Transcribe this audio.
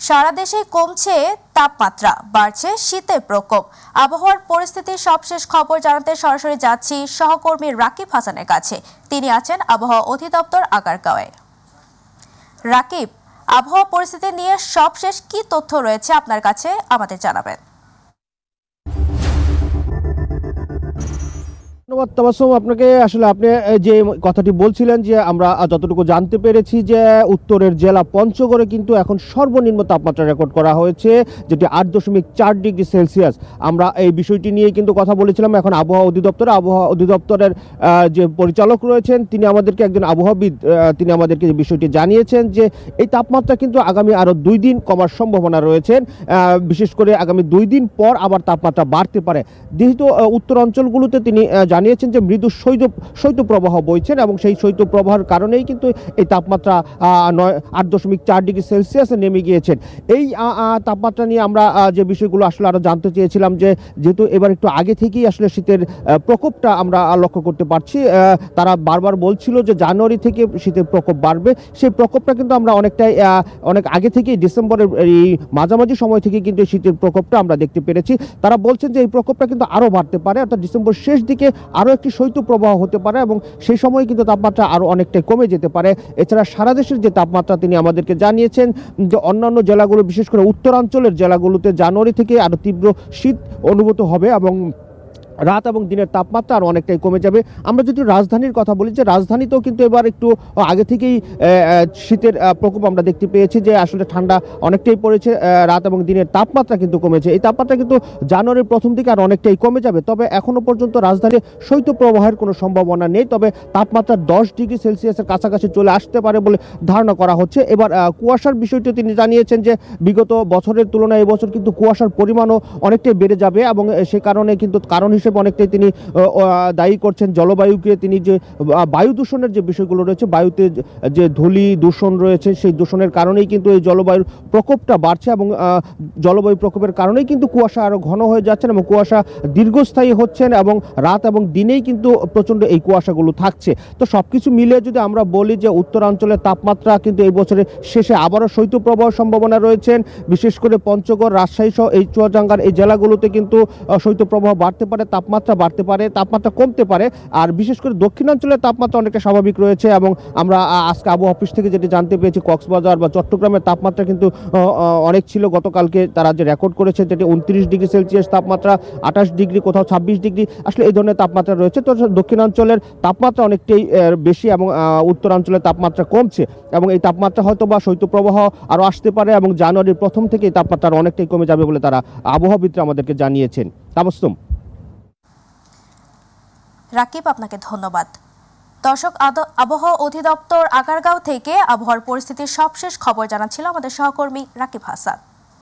সারা দেশে কমছে তাপমাত্রা, বাড়ছে শীতের প্রকোপ। আবহাওয়ার পরিস্থিতির সবশেষ খবর জানাতে সরাসরি যাচ্ছি সহকর্মী রাকিব হাসানের কাছে। তিনি আছেন আবহাওয়া অধিদপ্তর আগারগাঁওয়ে। রাকিব, আবহাওয়া পরিস্থিতি নিয়ে সবশেষ কি তথ্য রয়েছে আপনার কাছে, আমাদের জানাবেন। ধন্যবাদ তাবাসসুম আপনাকে। আসলে আপনি যে কথাটি বলছিলেন যে আমরা যতটুকু জানতে পেরেছি যে উত্তরের জেলা পঞ্চগড়ে কিন্তু এখন সর্বনিম্ন তাপমাত্রা রেকর্ড করা হয়েছে, যেটি 8.4 ডিগ্রি সেলসিয়াস। আমরা এই বিষয়টি নিয়ে কিন্তু কথা বলেছিলাম। এখন আবহাওয়া অধিদপ্তরের যে পরিচালক রয়েছেন তিনি আমাদেরকে, একজন আবহাওয়াবিদ, তিনি আমাদেরকে এই বিষয়টি জানিয়েছেন যে এই তাপমাত্রা কিন্তু আগামী আরও 2 দিন কমার সম্ভাবনা রয়েছে। বিশেষ করে আগামী 2 দিন পর আবার তাপমাত্রা বাড়তে পারে। যেহেতু উত্তর অঞ্চলগুলোতে তিনি জানিয়েছেন যে মৃদু শৈত্যপ্রবাহ বইছেন এবং সেই শৈত্যপ্রবাহের কারণেই কিন্তু এই তাপমাত্রা 8.4 ডিগ্রি সেলসিয়াসে নেমে গিয়েছেন। এই তাপমাত্রা নিয়ে আমরা যে বিষয়গুলো আসলে আরও জানতে চেয়েছিলাম যে যেহেতু এবার একটু আগে থেকেই আসলে শীতের প্রকোপটা আমরা লক্ষ্য করতে পারছি। তারা বারবার বলছিল যে জানুয়ারি থেকে শীতের প্রকোপ বাড়বে, সেই প্রকোপটা কিন্তু আমরা অনেক আগে থেকেই ডিসেম্বরের এই মাঝামাঝি সময় থেকে কিন্তু শীতের প্রকোপটা আমরা দেখতে পেরেছি। তারা বলছেন যে এই প্রকোপটা কিন্তু আরও বাড়তে পারে, অর্থাৎ ডিসেম্বর শেষ দিকে আরও একটি শৈত্যপ্রবাহ হতে পারে এবং সেই সময় কিন্তু তাপমাত্রা আরও অনেকটাই কমে যেতে পারে। এছাড়া সারা দেশের যে তাপমাত্রা তিনি আমাদেরকে জানিয়েছেন যে অন্যান্য জেলাগুলো, বিশেষ করে উত্তরাঞ্চলের জেলাগুলোতে জানুয়ারি থেকে আরও তীব্র শীত অনুভূত হবে এবং রাত এবং দিনের তাপমাত্রা আরও অনেকটাই কমে যাবে। আমরা যদি রাজধানীর কথা বলি, যে রাজধানীতেও কিন্তু এবার একটু আগে থেকেই শীতের প্রকোপ আমরা দেখতে পেয়েছি, যে আসলে ঠান্ডা অনেকটাই পড়েছে, রাত এবং দিনের তাপমাত্রা কিন্তু কমেছে। এই তাপমাত্রা কিন্তু জানুয়ারির প্রথম দিকে আর অনেকটাই কমে যাবে। তবে এখনও পর্যন্ত রাজধানীর শৈত্যপ্রবাহের কোনো সম্ভাবনা নেই, তবে তাপমাত্রা 10 ডিগ্রি সেলসিয়াসের কাছাকাছি চলে আসতে পারে বলে ধারণা করা হচ্ছে। এবার কুয়াশার বিষয়টি তিনি জানিয়েছেন যে বিগত বছরের তুলনায় এবছর কিন্তু কুয়াশার পরিমাণও অনেকটাই বেড়ে যাবে এবং সে কারণে কিন্তু কারণ অনেকটাই তিনি দায়ী করছেন জলবায়ুকে। তিনি যে বায়ু দূষণের যে বিষয়গুলো রয়েছে, বায়ুতে যে ধূলি দূষণ রয়েছে, সেই দূষণের কারণেই কিন্তু এই জলবায়ুর প্রকোপটা বাড়ছে এবং জলবায়ু প্রকোপের কারণেই কিন্তু কুয়াশা আরও ঘন হয়ে যাচ্ছেন এবং কুয়াশা দীর্ঘস্থায়ী হচ্ছেন এবং রাত এবং দিনেই কিন্তু প্রচণ্ড এই কুয়াশাগুলো থাকছে। তো সবকিছু মিলিয়ে যদি আমরা বলি যে উত্তরাঞ্চলের তাপমাত্রা কিন্তু এই বছরের শেষে আবারও শৈত্যপ্রবাহের সম্ভাবনা রয়েছেন। বিশেষ করে পঞ্চগড়, রাজশাহী সহ এই চুয়াডাঙ্গার এই জেলাগুলোতে কিন্তু শৈত্যপ্রবাহ বাড়তে পারে, তাপমাত্রা বাড়তে পারে, তাপমাত্রা কমতে পারে। আর বিশেষ করে দক্ষিণাঞ্চলের তাপমাত্রা অনেকটা স্বাভাবিক রয়েছে এবং আমরা আজকে আবহাওয়া অফিস থেকে যেটি জানতে পেরেছি, কক্সবাজার বা চট্টগ্রামের তাপমাত্রা কিন্তু অনেক ছিল। গতকালকে তারা যে রেকর্ড করেছে যেটি 29 ডিগ্রি সেলসিয়াস তাপমাত্রা, 28 ডিগ্রি, কোথাও 26 ডিগ্রি আসলে এই ধরনের তাপমাত্রা রয়েছে। তো দক্ষিণাঞ্চলের তাপমাত্রা অনেকটাই বেশি এবং উত্তরাঞ্চলের তাপমাত্রা কমছে এবং এই তাপমাত্রা হয়তো বা শৈত্যপ্রবাহ আরও আসতে পারে এবং জানুয়ারির প্রথম থেকে এই তাপমাত্রা আরও অনেকটাই কমে যাবে বলে তারা আবহাওয়াবিদরা আমাদেরকে জানিয়েছেন। তাবাসসুম। রাকিব, আপনাকে ধন্যবাদ। দর্শক, আবহাওয়া অধিদপ্তর আগারগাঁও থেকে আবহাওয়ার পরিস্থিতির সবশেষ খবর জানাচ্ছিল আমাদের সহকর্মী রাকিব হাসান।